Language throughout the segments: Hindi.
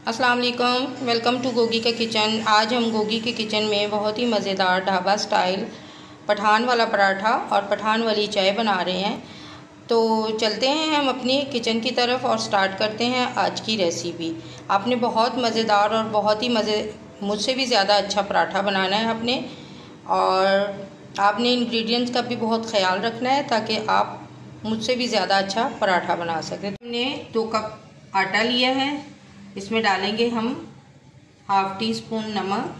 अस्सलाम वालेकुम, वेलकम टू गोगी का किचन। आज हम गोगी के किचन में बहुत ही मज़ेदार ढाबा स्टाइल पठान वाला पराठा और पठान वाली चाय बना रहे हैं। तो चलते हैं हम अपनी किचन की तरफ और स्टार्ट करते हैं आज की रेसिपी। आपने बहुत मज़ेदार और बहुत ही मुझसे भी ज़्यादा अच्छा पराठा बनाना है आपने, और आपने इंग्रेडिएंट्स का भी बहुत ख्याल रखना है ताकि आप मुझसे भी ज़्यादा अच्छा पराठा बना सकें। हमने 2 कप आटा लिया है, इसमें डालेंगे हम हाफ टी स्पून नमक,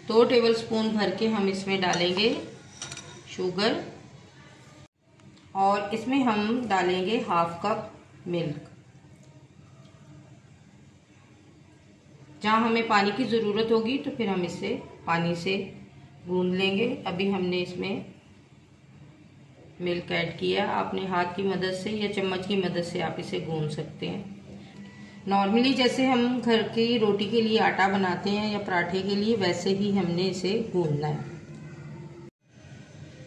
2 टेबलस्पून भर के हम इसमें डालेंगे शुगर, और इसमें हम डालेंगे हाफ कप मिल्क। जहाँ हमें पानी की ज़रूरत होगी तो फिर हम इसे पानी से गूंद लेंगे। अभी हमने इसमें मिल्क ऐड किया। आपने हाथ की मदद से या चम्मच की मदद से आप इसे गूंद सकते हैं। नॉर्मली जैसे हम घर की रोटी के लिए आटा बनाते हैं या पराठे के लिए, वैसे ही हमने इसे गूंदना है।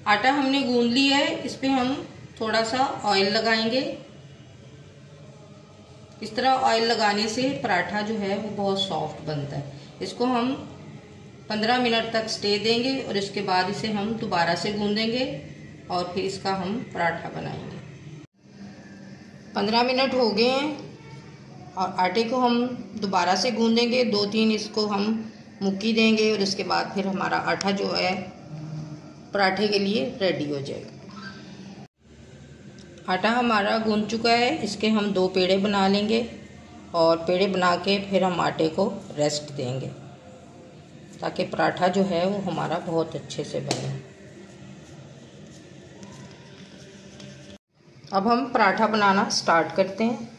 आटा हमने गूंद लिया है, इस पे हम थोड़ा सा ऑयल लगाएंगे। इस तरह ऑयल लगाने से पराठा जो है वो बहुत सॉफ्ट बनता है। इसको हम 15 मिनट तक स्टे देंगे और इसके बाद इसे हम दोबारा से गूंदेंगे और फिर इसका हम पराठा बनाएंगे। 15 मिनट हो गए हैं और आटे को हम दोबारा से गूंदेंगे। 2-3 इसको हम मुक्की देंगे और इसके बाद फिर हमारा आटा जो है पराठे के लिए रेडी हो जाएगा। आटा हमारा गूंद चुका है, इसके हम 2 पेड़े बना लेंगे और पेड़े बना के फिर हम आटे को रेस्ट देंगे ताकि पराठा जो है वो हमारा बहुत अच्छे से बने। अब हम पराठा बनाना स्टार्ट करते हैं।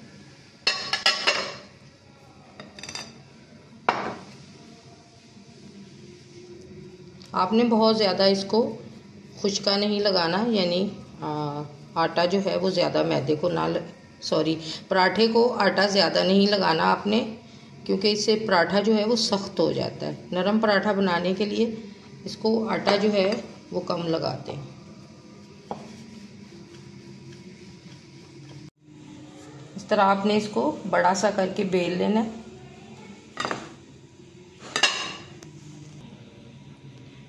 आपने बहुत ज़्यादा इसको खुश्का नहीं लगाना, यानी आटा जो है वो ज़्यादा मैदे को पराठे को आटा ज़्यादा नहीं लगाना आपने, क्योंकि इससे पराठा जो है वो सख्त हो जाता है। नरम पराठा बनाने के लिए इसको आटा जो है वो कम लगाते हैं। इस तरह आपने इसको बड़ा सा करके बेल लेना है।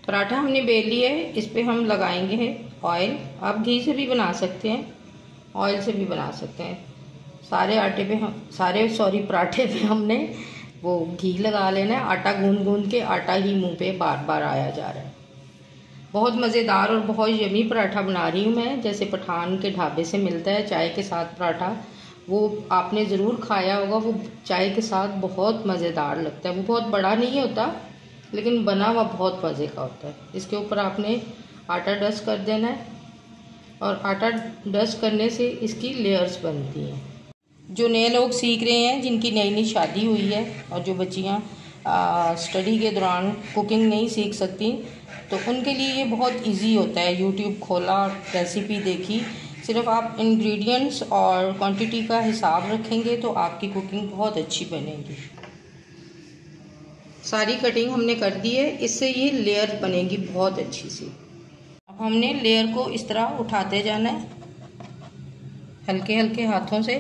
पराठा हमने बेल लिया है, इस पे हम लगाएंगे ऑयल। आप घी से भी बना सकते हैं, ऑयल से भी बना सकते हैं। पराठे पे हमने वो घी लगा लेना है। आटा गूंद गूंद के आटा ही मुंह पे बार बार आया जा रहा है। बहुत मज़ेदार और बहुत यमी पराठा बना रही हूँ मैं, जैसे पठान के ढाबे से मिलता है चाय के साथ पराठा। वो आपने ज़रूर खाया होगा, वो चाय के साथ बहुत मज़ेदार लगता है। वो बहुत बड़ा नहीं होता लेकिन बना हुआ बहुत मज़े का होता है। इसके ऊपर आपने आटा डस्ट कर देना है और आटा डस्ट करने से इसकी लेयर्स बनती हैं। जो नए लोग सीख रहे हैं, जिनकी नई नई शादी हुई है और जो बच्चियां स्टडी के दौरान कुकिंग नहीं सीख सकती, तो उनके लिए ये बहुत इजी होता है। यूट्यूब खोला, रेसिपी देखी, सिर्फ आप इंग्रेडिएंट्स और क्वांटिटी का हिसाब रखेंगे तो आपकी कुकिंग बहुत अच्छी बनेगी। सारी कटिंग हमने कर दी है, इससे ये लेयर बनेगी बहुत अच्छी सी। अब हमने लेयर को इस तरह उठाते जाना है हल्के हल्के हाथों से,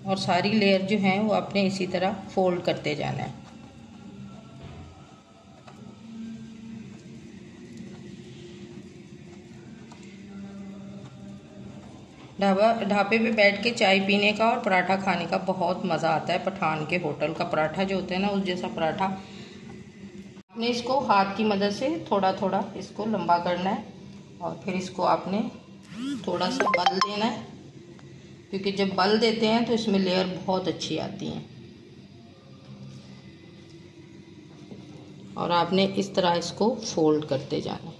और सारी लेयर जो है वो आपने इसी तरह फोल्ड करते जाना है। ढाबे पे बैठ के चाय पीने का और पराठा खाने का बहुत मज़ा आता है। पठान के होटल का पराठा जो होता है ना, उस जैसा पराठा। आपने इसको हाथ की मदद से थोड़ा थोड़ा इसको लंबा करना है और फिर इसको आपने थोड़ा सा बल देना है, क्योंकि जब बल देते हैं तो इसमें लेयर बहुत अच्छी आती हैं। और आपने इस तरह इसको फोल्ड करते जाना है।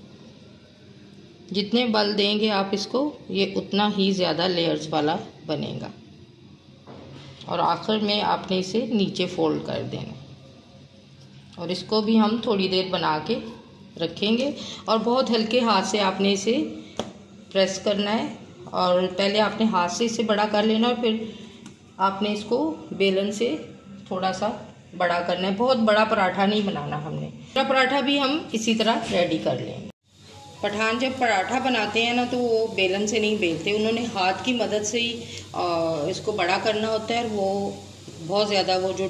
जितने बल देंगे आप इसको, ये उतना ही ज़्यादा लेयर्स वाला बनेगा। और आखिर में आपने इसे नीचे फोल्ड कर देना, और इसको भी हम थोड़ी देर बना के रखेंगे। और बहुत हल्के हाथ से आपने इसे प्रेस करना है, और पहले आपने हाथ से इसे बड़ा कर लेना और फिर आपने इसको बेलन से थोड़ा सा बड़ा करना है। बहुत बड़ा पराठा नहीं बनाना हमने। पराठा भी हम इसी तरह रेडी कर लेंगे। पठान जब पराठा बनाते हैं ना तो वो बेलन से नहीं बेलते, उन्होंने हाथ की मदद से ही इसको बड़ा करना होता है। वो बहुत ज़्यादा वो जो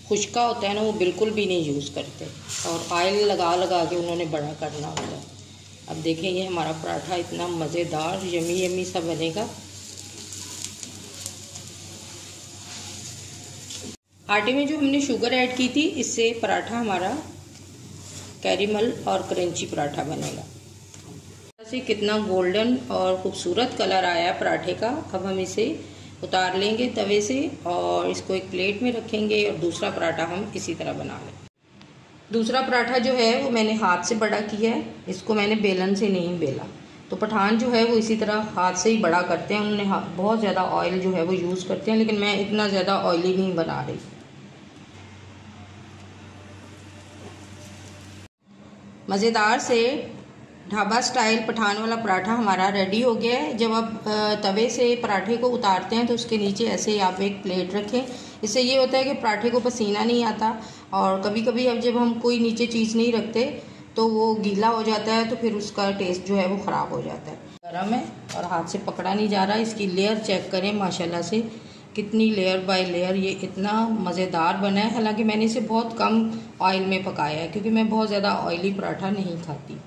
खुश्का होता है ना वो बिल्कुल भी नहीं यूज़ करते, और ऑयल लगा लगा के उन्होंने बड़ा करना होता है। अब देखें ये हमारा पराठा इतना मज़ेदार यमी यमी सा बनेगा। आटे में जो हमने शुगर ऐड की थी इससे पराठा हमारा कैरेमल और क्रंची पराठा बनेगा। से कितना गोल्डन और खूबसूरत कलर आया पराठे का। अब हम इसे उतार लेंगे तवे से और इसको एक प्लेट में रखेंगे, और दूसरा पराठा हम इसी तरह बना लेंगे। दूसरा पराठा जो है वो मैंने हाथ से बड़ा किया है, इसको मैंने बेलन से नहीं बेला। तो पठान जो है वो इसी तरह हाथ से ही बड़ा करते हैं, उन्होंने बहुत ज़्यादा ऑयल जो है वो यूज़ करते हैं, लेकिन मैं इतना ज़्यादा ऑयली नहीं बना रही। मज़ेदार से ढाबा स्टाइल पठान वाला पराठा हमारा रेडी हो गया है। जब आप तवे से पराठे को उतारते हैं तो उसके नीचे ऐसे ही आप एक प्लेट रखें। इससे ये होता है कि पराठे को पसीना नहीं आता, और कभी कभी अब जब हम कोई नीचे चीज़ नहीं रखते तो वो गीला हो जाता है, तो फिर उसका टेस्ट जो है वो ख़राब हो जाता है। गरम है और हाथ से पकड़ा नहीं जा रहा। इसकी लेयर चेक करें माशाल्लाह से, कितनी लेयर बाय लेयर ये इतना मज़ेदार बना है। हालांकि मैंने इसे बहुत कम ऑयल में पकाया है क्योंकि मैं बहुत ज़्यादा ऑयली पराठा नहीं खाती।